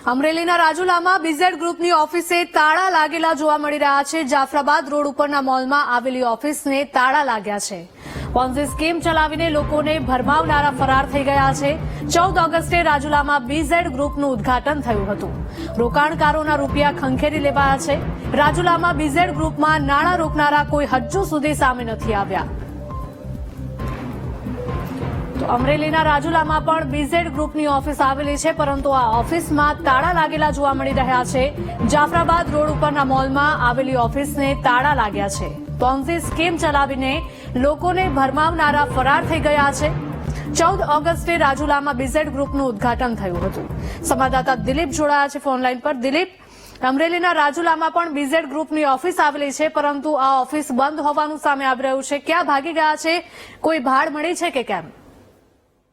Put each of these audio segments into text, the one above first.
અમરેલીના રાજુલામાં બીઝેડ ગ્રુપની ઓફિસે તાળા લાગેલા જોવા મળી રહ્યા છે। જાફરાબાદ રોડ ઉપરના મોલમાં આવેલી ઓફિસને તાળા લાગ્યા છે। પોન્ઝી સ્કીમ ચલાવીને લોકોને ભરમાવનારા ફરાર થઈ ગયા છે। 14 ઓગસ્ટે રાજુલામાં બીઝેડ ગ્રુપનું ઉદ્ઘાટન થયું હતું। રોકાણકારોના રૂપિયા ખંખેરી લેવાયા છે। રાજુલામાં બીઝેડ ગ્રુપમાં નાણાં રોકનારા કોઈ હજુ સુધી સામે નથી આવ્યા। અમરેલીના રાજુલામાં પણ બીઝેડ ગ્રુપની ઓફિસ આવેલી છે, પરંતુ આ ઓફિસમાં તાળા લાગેલા જોવા મળી રહ્યા છે। જાફરાબાદ રોડ ઉપરના મોલમાં આવેલી ઓફિસને તાળા લાગ્યા છે। પોન્ઝી સ્કીમ ચલાવીને લોકોને ભરમાવનારા ફરાર થઈ ગયા છે। 14 ઓગસ્ટે રાજુલામાં બીઝેડ ગ્રુપનું ઉદ્ઘાટન થયું હતું। સંવાદદાતા દિલીપ જોડાયા છે ફોનલાઈન પર। દિલીપ, અમરેલીના રાજુલામાં પણ બીઝેડ ગ્રુપની ઓફિસ આવેલી છે, પરંતુ આ ઓફિસ બંધ હોવાનું સામે આવી રહ્યું છે। ક્યાં ભાગી ગયા છે? કોઈ ભાડ મળી છે કે કેમ?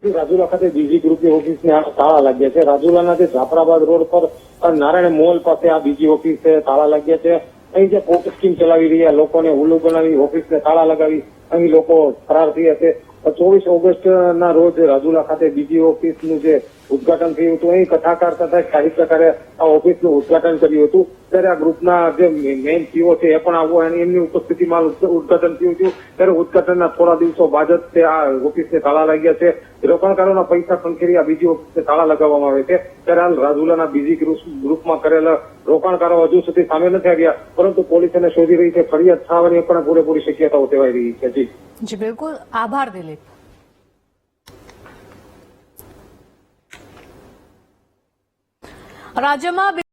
રાજુલા ખાતે બીજી ગ્રુપની ઓફિસને તાળા લાગ્યા છે। રાજુલાના જે જાફરાબાદ રોડ પર નારાયણ મોલ પાસે આ બીજી ઓફિસે તાળા લાગ્યા છે। અહીં જે પોટ સ્કીમ ચલાવી રહ્યા લોકોને ઉલ્લુ બનાવી ઓફિસને તાળા લગાવી અહીં લોકો ફરાર થયા છે। 24 ઓગસ્ટના રોજ રાજુલા ખાતે બીજી ઓફિસનું જે ઉદઘાટન થયું હતું, અહીં કથાકાર તથા સાહિત્યકારે આ ઓફિસનું ઉદઘાટન કર્યું હતું। ત્યારે આ ગ્રુપના જે મેઇન સીઓ છે એ પણ આવો અને એમની ઉપસ્થિતિમાં ઉદઘાટન થયું હતું। ત્યારે ઉદઘાટનના થોડા દિવસો બાદ જ તે આ ઓફિસને તાળા લાગ્યા છે। રોકાણકારોના પૈસા ખંખેરી આ બીજી ઓફિસને તાળા લગાવવામાં આવે છે। ત્યારે હાલ રાજુલાના બીજી ગ્રુપમાં કરેલા રોકાણકારો હજુ સુધી સામે નથી આવ્યા, પરંતુ પોલીસ એને શોધી રહી છે। ફરિયાદ થવાની પણ પૂરેપૂરી શક્યતાઓ સેવાઈ રહી છે। જી બિલકુલ, આભાર દિલીપ। રાજ્યમાં